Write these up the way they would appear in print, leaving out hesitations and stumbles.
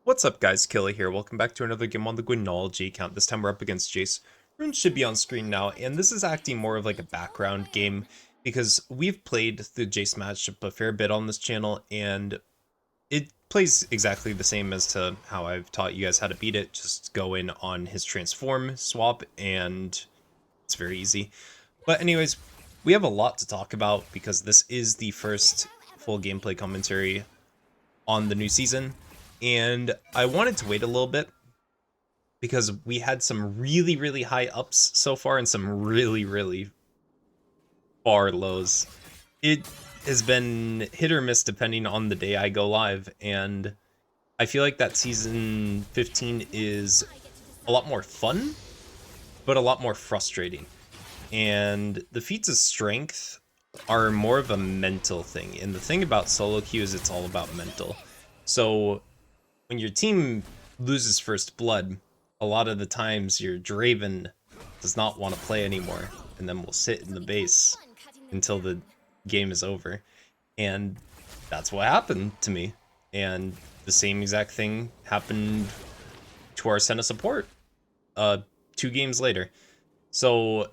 What's up guys, Killa here, welcome back to another game on the Gwenology account. This time we're up against Jace. Rune should be on screen now, and this is acting more of like a background game, because we've played the Jace matchup a fair bit on this channel, and it plays exactly the same as to how I've taught you guys how to beat it. Just go in on his transform, swap, and it's very easy. But anyways, we have a lot to talk about, because this is the first full gameplay commentary on the new season. And I wanted to wait a little bit because we had some really high ups so far and some really far lows. It has been hit or miss depending on the day I go live, and I feel like that season 15 is a lot more fun, but a lot more frustrating. And the feats of strength are more of a mental thing, and the thing about solo queue is it's all about mental. So when your team loses first blood, a lot of the times your Draven does not want to play anymore, and then will sit in the base until the game is over. And that's what happened to me. And the same exact thing happened to our Senna support 2 games later. So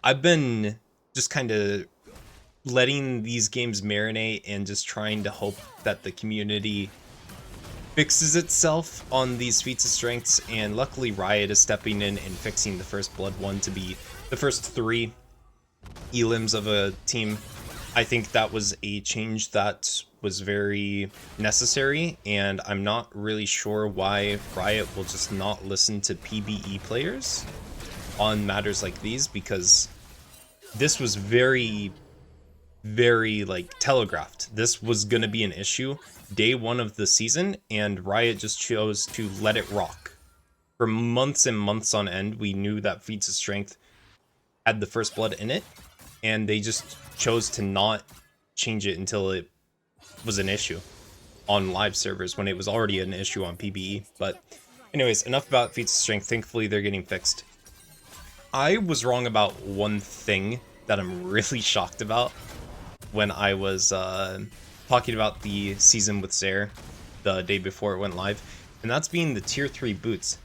I've been just kind of letting these games marinate and just trying to hope that the community fixes itself on these feats of strengths, and luckily Riot is stepping in and fixing the first blood one to be the first 3 elims of a team. I think that was a change that was very necessary, and I'm not really sure why Riot will just not listen to PBE players on matters like these, because this was very like telegraphed. This was gonna be an issue day 1 of the season, and Riot just chose to let it rock. For months and months on end, we knew that feats of strength had the first blood in it, and they just chose to not change it until it was an issue on live servers, when it was already an issue on PBE. But anyways, enough about feats of strength. Thankfully they're getting fixed. I was wrong about one thing that I'm really shocked about when I was talking about the season with Zare the day before it went live, and that's being the tier 3 boots.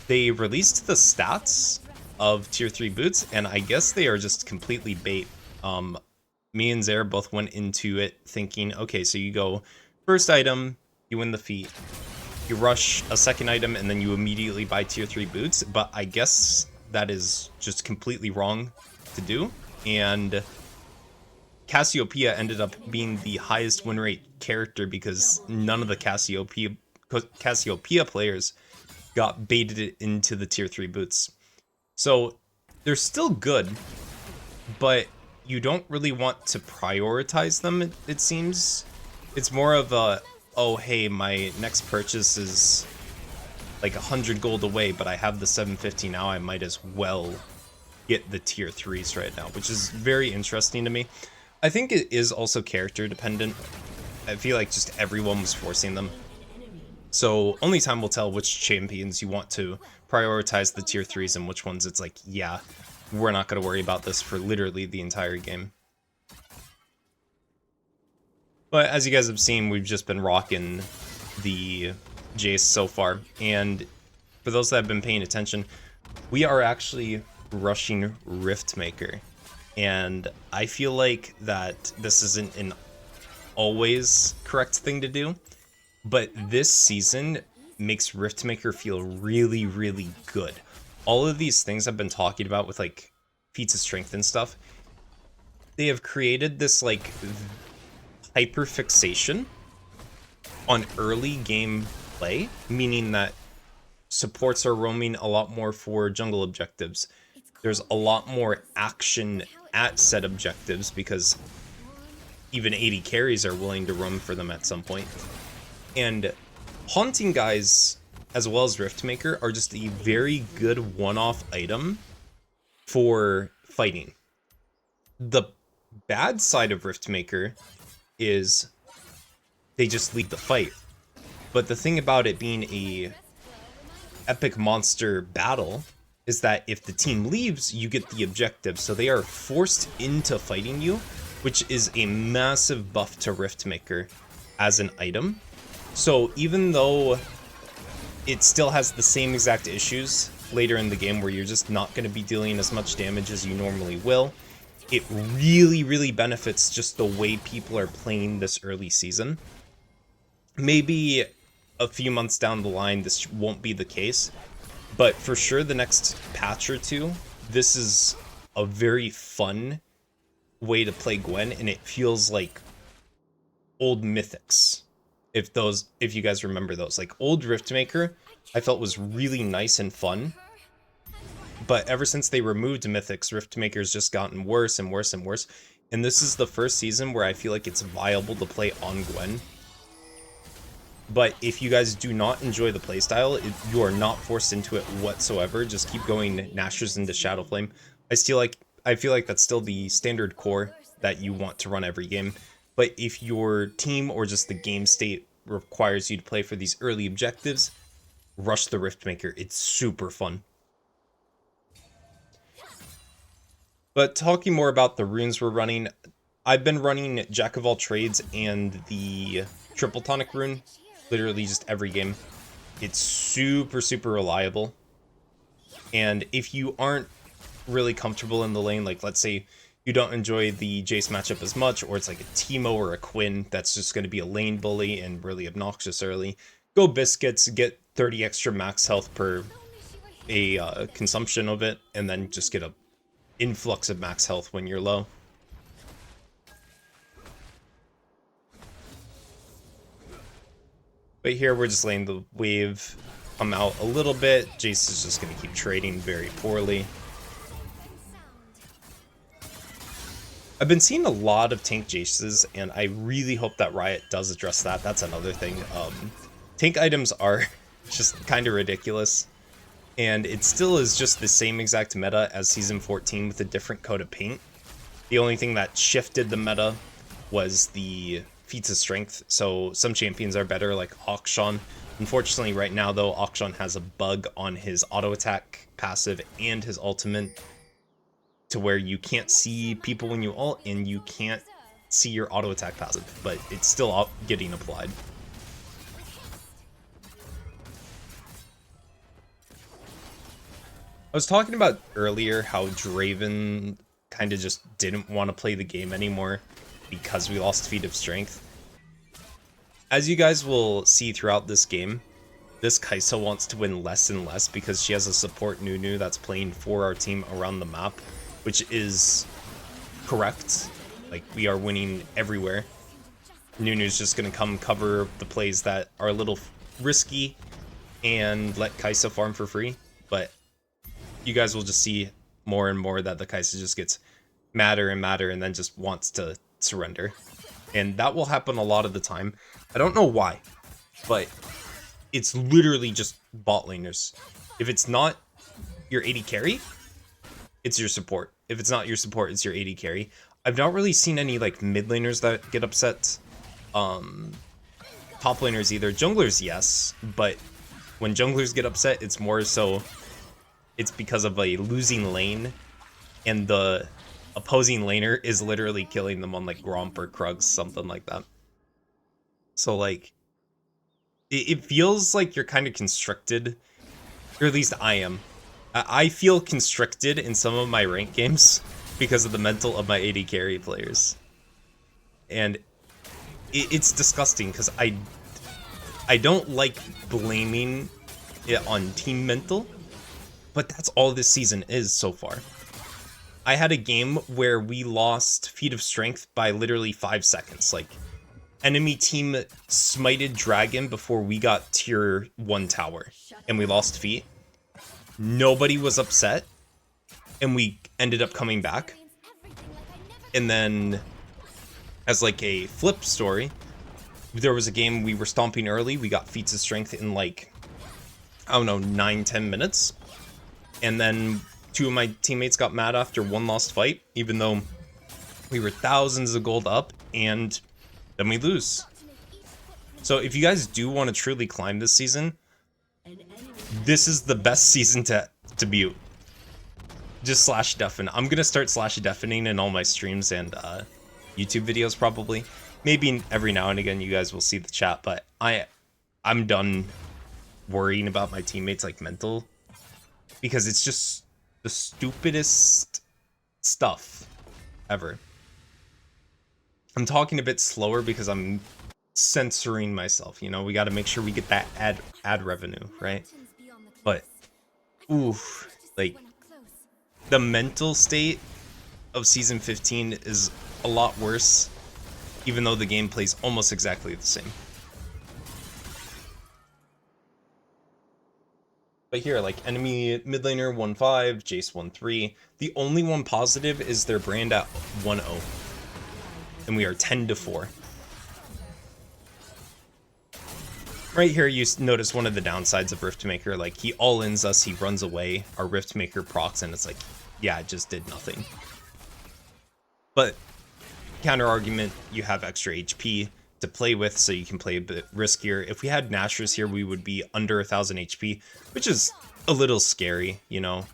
They released the stats of tier 3 boots, and I guess they are just completely bait. Me and Zare both went into it thinking, okay, so you go first item, you win the feat, you rush a second item, and then you immediately buy tier 3 boots, but I guess that is just completely wrong to do, and Cassiopeia ended up being the highest win rate character because none of the Cassiopeia players got baited into the tier 3 boots. So they're still good, but you don't really want to prioritize them, it seems. It's more of a, oh hey, my next purchase is like 100 gold away, but I have the 750 now, I might as well get the tier 3s right now, which is very interesting to me. I think it is also character dependent. I feel like just everyone was forcing them. So only time will tell which champions you want to prioritize the tier 3s and which ones it's like, yeah, we're not going to worry about this for literally the entire game. But as you guys have seen, we've just been rocking the Jace so far. And for those that have been paying attention, we are actually rushing Riftmaker. And I feel like that this isn't an always correct thing to do, but this season makes Riftmaker feel really good. All of these things I've been talking about with like feats of strength and stuff, they have created this like hyper fixation on early game play, meaning that supports are roaming a lot more for jungle objectives. There's a lot more action at set objectives because even 80 carries are willing to roam for them at some point. And Haunting guys, as well as Riftmaker, are just a very good one-off item for fighting. The bad side of Riftmaker is they just lead the fight. But the thing about it being a epic monster battle is that if the team leaves, you get the objective. So they are forced into fighting you, which is a massive buff to Riftmaker as an item. So even though it still has the same exact issues later in the game where you're just not going to be dealing as much damage as you normally will, it really, really benefits just the way people are playing this early season. Maybe a few months down the line, this won't be the case, but for sure the next patch or two, this is a very fun way to play Gwen, and it feels like old Mythics. If you guys remember those, like old Riftmaker, I felt was really nice and fun. But ever since they removed Mythics, Riftmaker's just gotten worse and worse and worse. And this is the first season where I feel like it's viable to play on Gwen. But if you guys do not enjoy the playstyle, you are not forced into it whatsoever. Just keep going Nashers into Shadowflame. I feel like that's still the standard core that you want to run every game. But if your team or just the game state requires you to play for these early objectives, rush the Riftmaker. It's super fun. But talking more about the runes we're running, I've been running Jack of all Trades and the Triple Tonic rune, literally just every game. It's super, super reliable. And if you aren't really comfortable in the lane, like let's say you don't enjoy the Jace matchup as much, or it's like a Teemo or a Quinn that's just going to be a lane bully and really obnoxious early, go Biscuits, get 30 extra max health per a consumption of it, and then just get a influx of max health when you're low. But here we're just letting the wave come out a little bit. Jace is just going to keep trading very poorly. I've been seeing a lot of tank Jaces, and I really hope that Riot does address that. That's another thing. Tank items are just kind of ridiculous, and it still is just the same exact meta as Season 14 with a different coat of paint. The only thing that shifted the meta was the feats of strength, so some champions are better, like Oton. Unfortunately, right now, though, Oton has a bug on his auto attack passive and his ultimate, to where you can't see people when you ult, and you can't see your auto attack passive, but it's still getting applied. I was talking about earlier how Draven kind of just didn't want to play the game anymore because we lost Feat of Strength. As you guys will see throughout this game, this Kai'Sa wants to win less and less because she has a support Nunu that's playing for our team around the map, which is correct. Like, we are winning everywhere. Nunu's just going to come cover the plays that are a little risky and let Kai'Sa farm for free, but you guys will just see more and more that the Kai'Sa just gets madder and madder and then just wants to surrender. And that will happen a lot of the time. I don't know why, but it's literally just bot laners. If it's not your AD carry, it's your support. If it's not your support, it's your AD carry. I've not really seen any like mid laners that get upset. Top laners either. Junglers, yes, but when junglers get upset, it's more so it's because of a losing lane, and the opposing laner is literally killing them on like Gromp or Krugs, something like that. So like, it feels like you're kind of constricted, or at least I am. I feel constricted in some of my rank games because of the mental of my AD carry players. And it's disgusting because I don't like blaming it on team mental, but that's all this season is so far. I had a game where we lost Feat of Strength by literally 5 seconds. Like, enemy team smited Dragon before we got tier 1 tower, and we lost Feat. Nobody was upset, and we ended up coming back. And then, as like a flip story, there was a game we were stomping early, we got Feats of Strength in like, I don't know, 9-10 minutes. And then 2 of my teammates got mad after 1 lost fight, even though we were thousands of gold up, and then we lose. So if you guys do want to truly climb this season, this is the best season to be. Just slash deafen. I'm gonna start slash deafening in all my streams and YouTube videos probably. Maybe every now and again you guys will see the chat, but I'm done worrying about my teammates like mental, because it's just the stupidest stuff ever. I'm talking a bit slower because I'm censoring myself, you know. We got to make sure we get that ad revenue, right? But ooh, like the mental state of season 15 is a lot worse, even though the game plays almost exactly the same. But here, like, enemy mid laner 1-5, Jace 1-3. The only one positive is their brand at 1-0. And we are 10-4. Right here, you notice one of the downsides of Riftmaker. Like, he all-ins us, he runs away, our Riftmaker procs, and it's like, yeah, it just did nothing. But, counter argument, you have extra HP to play with, so you can play a bit riskier. If we had Nashers here, we would be under 1000 HP, which is a little scary, you know.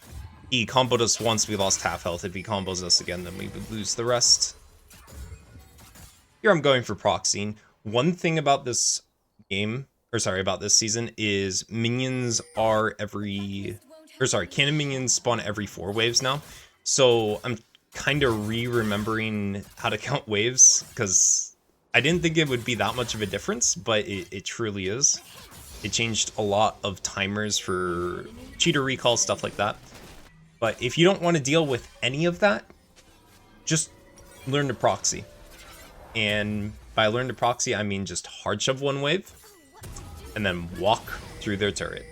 He comboed us once, we lost half health. If he combos us again, then we would lose the rest. Here I'm going for proxying. One thing about this game, or sorry, about this season, is minions are cannon minions spawn every 4 waves now. So I'm kind of remembering how to count waves, because I didn't think it would be that much of a difference, but it truly is. It changed a lot of timers for cheater recall, stuff like that. But if you don't want to deal with any of that, just learn to proxy. And by learn to proxy, I mean just hard shove 1 wave, and then walk through their turret.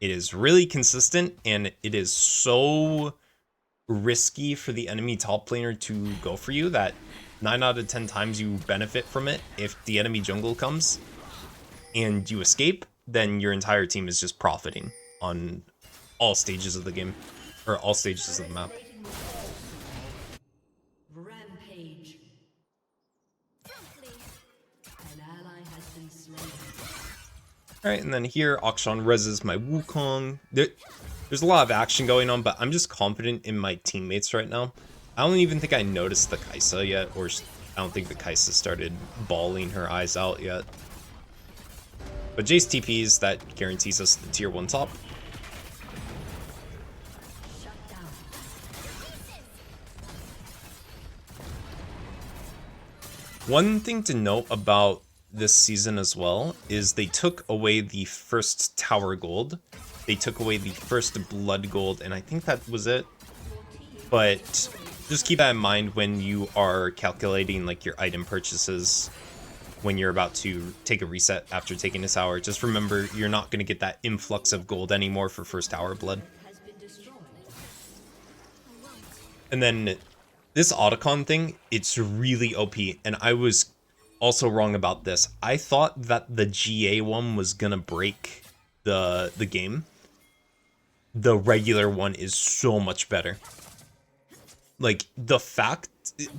It is really consistent, and it is so risky for the enemy top laner to go for you that 9 out of 10 times you benefit from it. If the enemy jungle comes and you escape, then your entire team is just profiting on all stages of the game, or all stages of the map. Rampage. An ally has been slain. Alright, and then here, Akshan reses my Wukong. There's a lot of action going on, but I'm just confident in my teammates right now. I don't even think I noticed the Kai'Sa yet, or I don't think the Kai'Sa started bawling her eyes out yet. But Jace TPs, that guarantees us the tier 1 top. One thing to note about this season as well is they took away the first tower gold. They took away the first blood gold, and I think that was it. But just keep that in mind when you are calculating like your item purchases when you're about to take a reset after taking a tower. Just remember, you're not going to get that influx of gold anymore for first tower blood. And then this Oton thing, it's really OP, and I was also wrong about this. I thought that the GA one was gonna break the game. The regular one is so much better. Like, the fact,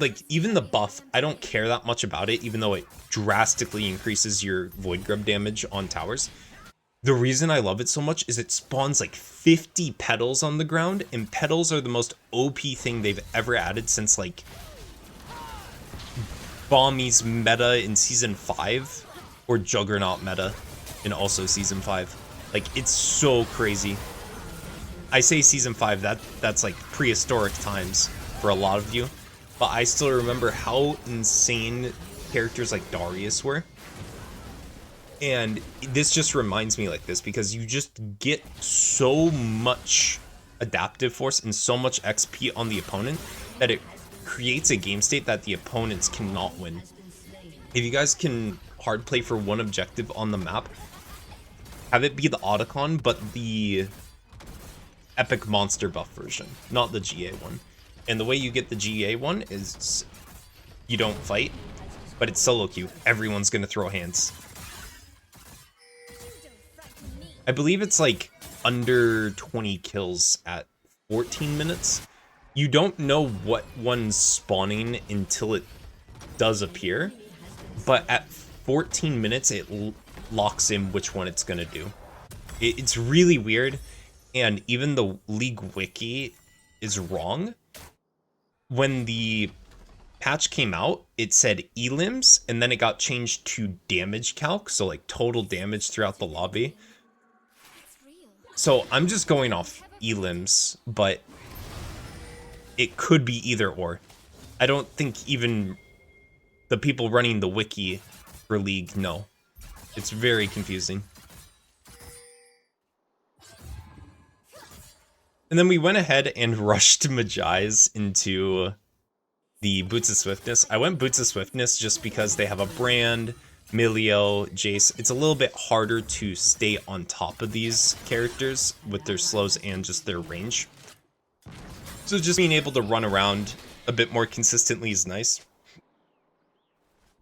like, even the buff, I don't care that much about it, even though it drastically increases your Void Grub damage on towers. The reason I love it so much is it spawns like 50 petals on the ground, and petals are the most OP thing they've ever added since like Bommy's meta in season 5 or Juggernaut meta in also season 5. Like, it's so crazy. I say season 5, that's like prehistoric times for a lot of you, but I still remember how insane characters like Darius were. And this just reminds me like this, because you just get so much adaptive force and so much XP on the opponent that it creates a game state that the opponents cannot win. If you guys can hard play for one objective on the map, have it be the Oton, but the epic monster buff version, not the GA one. And the way you get the GA one is you don't fight, but it's solo queue. Everyone's gonna throw hands. I believe it's like under 20 kills at 14 minutes. You don't know what one's spawning until it does appear, but at 14 minutes it locks in which one it's gonna do. It's really weird, and even the League wiki is wrong. When the patch came out, it said elims, and then it got changed to damage calc, so like total damage throughout the lobby. So I'm just going off elims, but it could be either or. I don't think even the people running the wiki for League know. It's very confusing. And then we went ahead and rushed Mejai's into the Boots of Swiftness. I went Boots of Swiftness just because they have a brand, Milio, Jace. It's a little bit harder to stay on top of these characters with their slows and just their range. So just being able to run around a bit more consistently is nice.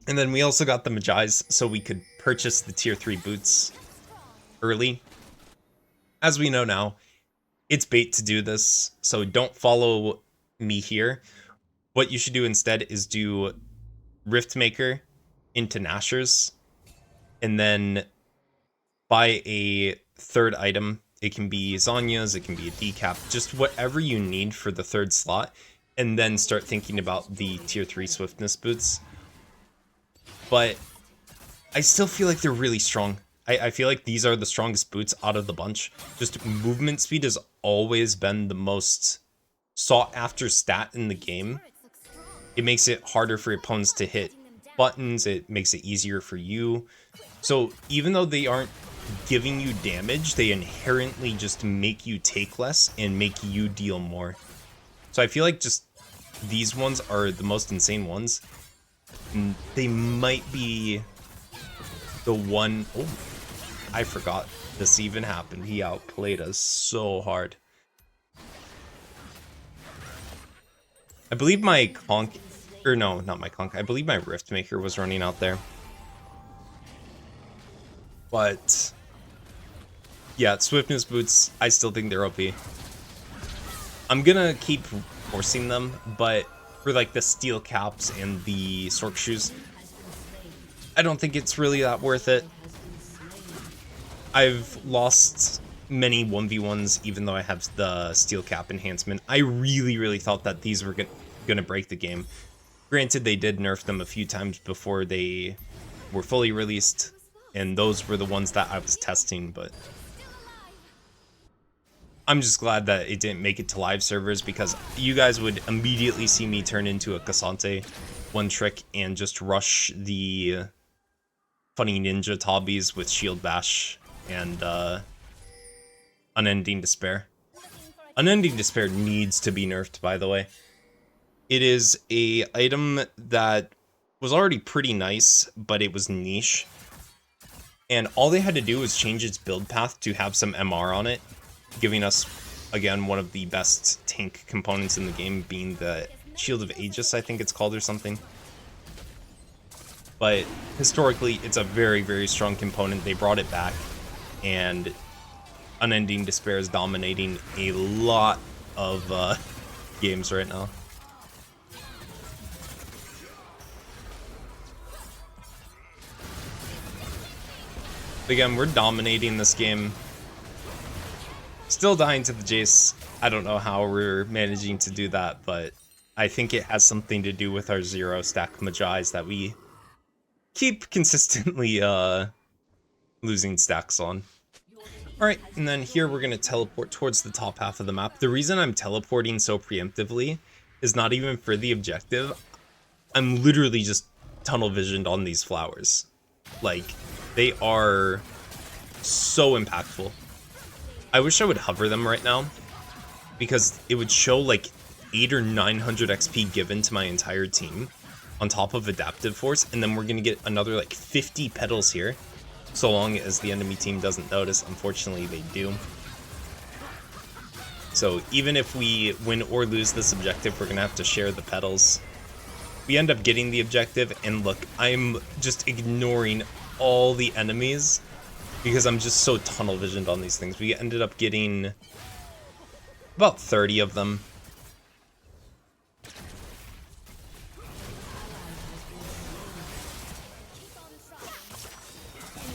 And then we also got the Mejai's so we could purchase the tier 3 boots early. As we know now, it's bait to do this, so don't follow me here. What you should do instead is do Riftmaker into Nashers, and then buy a third item. It can be Zonya's, it can be a decap, just whatever you need for the third slot, and then start thinking about the tier 3 swiftness boots. But I still feel like they're really strong. I feel like these are the strongest boots out of the bunch. Just movement speed has always been the most sought after stat in the game. It makes it harder for opponents to hit buttons, it makes it easier for you. So even though they aren't giving you damage, they inherently just make you take less and make you deal more. So I feel like just these ones are the most insane ones. And they might be the one... Oh, I forgot this even happened. He outplayed us so hard. I believe my conk... Or no, not my conk. I believe my Riftmaker was running out there. But... yeah, Swiftness boots, I still think they're OP. I'm gonna keep forcing them, but for like the steel caps and the Sork shoes, I don't think it's really that worth it. I've lost many 1v1s even though I have the steel cap enhancement. I really thought that these were gonna break the game. Granted, they did nerf them a few times before they were fully released, and those were the ones that I was testing, but I'm just glad that it didn't make it to live servers, because you guys would immediately see me turn into a Cassante one trick and just rush the funny ninja Tobbies with Shield Bash and Unending Despair. Unending Despair needs to be nerfed, by the way. It is a item that was already pretty nice, but it was niche. And all they had to do was change its build path to have some MR on it, giving us, again, one of the best tank components in the game, being the Shield of Aegis, I think it's called, or something. But historically, it's a very strong component. They brought it back, and Unending Despair is dominating a lot of games right now. Again, we're dominating this game. Still dying to the Jace. I don't know how we're managing to do that, but I think it has something to do with our 0 stack Mejai's that we keep consistently losing stacks on. Alright, and then here we're going to teleport towards the top half of the map. The reason I'm teleporting so preemptively is not even for the objective. I'm literally just tunnel visioned on these flowers. Like, they are so impactful. I wish I would hover them right now, because it would show like 800 or 900 XP given to my entire team on top of Adaptive Force, and then we're going to get another like 50 petals here, so long as the enemy team doesn't notice. Unfortunately, they do. So even if we win or lose this objective, we're going to have to share the petals. We end up getting the objective, and look, I'm just ignoring all the enemies because I'm just so tunnel visioned on these things. We ended up getting about 30 of them.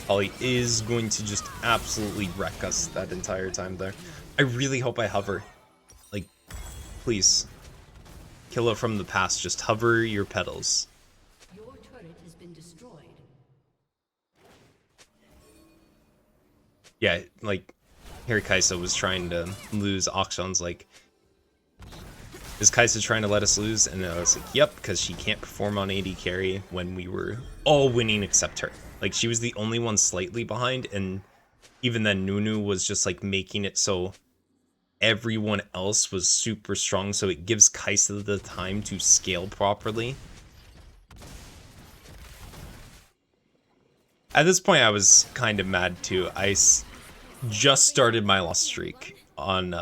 Ollie is going to just absolutely wreck us that entire time there. I really hope I hover. Like, please. Kill it from the past. Just hover your petals. Your turret has been destroyed. Yeah, like, here Kaisa was trying to lose. Akshan's like, is Kaisa trying to let us lose? And I was like, yep, because she can't perform on AD carry when we were all winning except her. Like, she was the only one slightly behind, and even then Nunu was just like making it so everyone else was super strong, so it gives Kaisa the time to scale properly. At this point, I was kind of mad too. Just started my lost streak on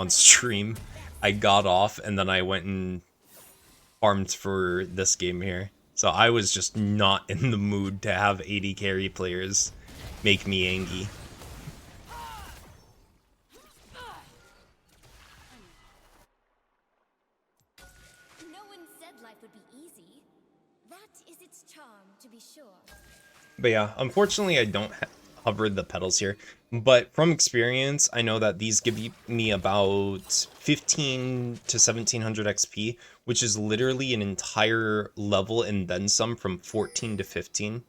stream. I got off and then I went and farmed for this game here. So I was just not in the mood to have AD carry players make me angry. No one said life would be easy. That is its charm, to be sure. But yeah, unfortunately I don't hover the petals here. But from experience, I know that these give me about 15 to 1700 XP, which is literally an entire level and then some from 14 to 15.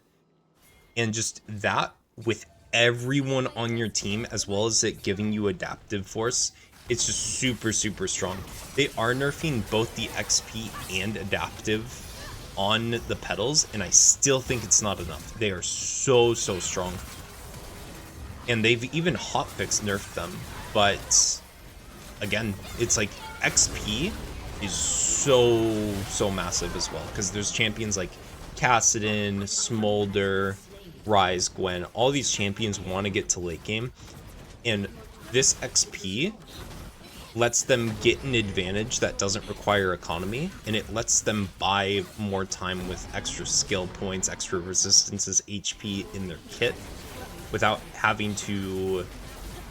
And just that with everyone on your team, as well as it giving you adaptive force, it's just super, super strong. They are nerfing both the XP and adaptive on the petals, and I still think it's not enough. They are so, so strong. And they've even hotfix nerfed them, but again, it's like XP is so, so massive as well, because there's champions like Kassadin, Smolder, Rise, Gwen. All these champions want to get to late game, and this XP lets them get an advantage that doesn't require economy, and it lets them buy more time with extra skill points, extra resistances, HP in their kit, without having to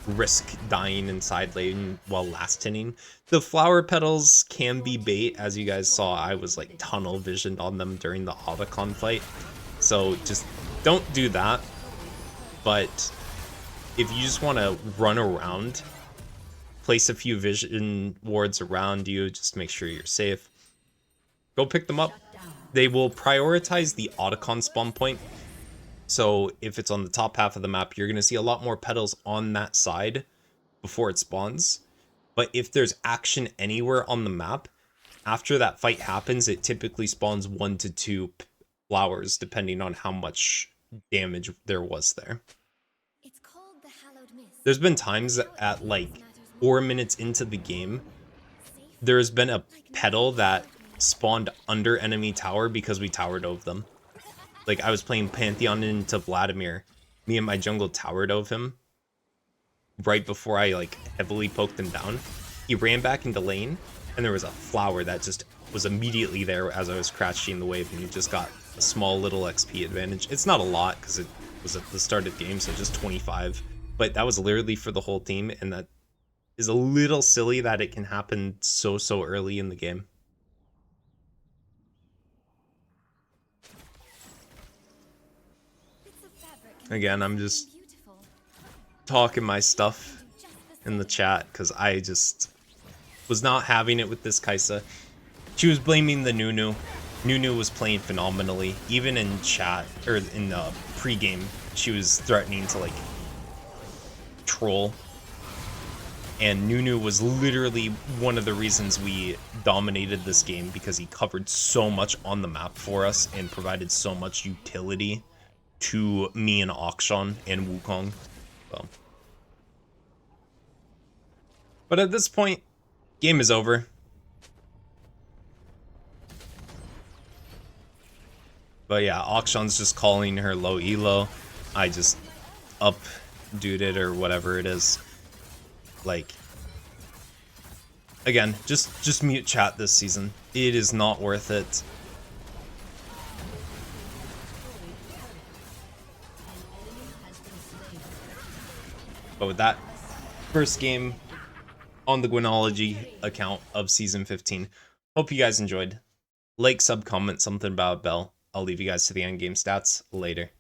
risk dying in side lane while last hitting. The flower petals can be bait, as you guys saw. I was like tunnel visioned on them during the Oton fight, so just don't do that. But if you just want to run around, place a few vision wards around you, just make sure you're safe, go pick them up. They will prioritize the Oton spawn point. So if it's on the top half of the map, you're going to see a lot more petals on that side before it spawns. But if there's action anywhere on the map, after that fight happens, it typically spawns 1 to 2 flowers, depending on how much damage there was there. It's called the hallowed mist. There's been times at like 4 minutes into the game, there's been a petal that spawned under enemy tower because we towered over them. Like, I was playing Pantheon into Vladimir. Me and my jungle towered over him right before I, like, heavily poked him down. He ran back into lane, and there was a flower that just was immediately there as I was crouching the wave, and he just got a small little XP advantage. It's not a lot, because it was at the start of the game, so just 25. But that was literally for the whole team, and that is a little silly that it can happen so early in the game. Again, I'm just talking my stuff in the chat because I just was not having it with this Kaisa. She was blaming the Nunu. Nunu was playing phenomenally. Even in chat, or in the pre-game, she was threatening to, like, troll. And Nunu was literally one of the reasons we dominated this game, because he covered so much on the map for us and provided so much utility to me and Akshan and Wukong. So. But at this point, game is over. But yeah, Akshan's just calling her low elo. I just up-dude it or whatever it is. Like, again, just mute chat this season. It is not worth it. But with that, first game on the Gwenology account of Season 15. Hope you guys enjoyed. Like, sub, comment something about a bell. I'll leave you guys to the end game stats later.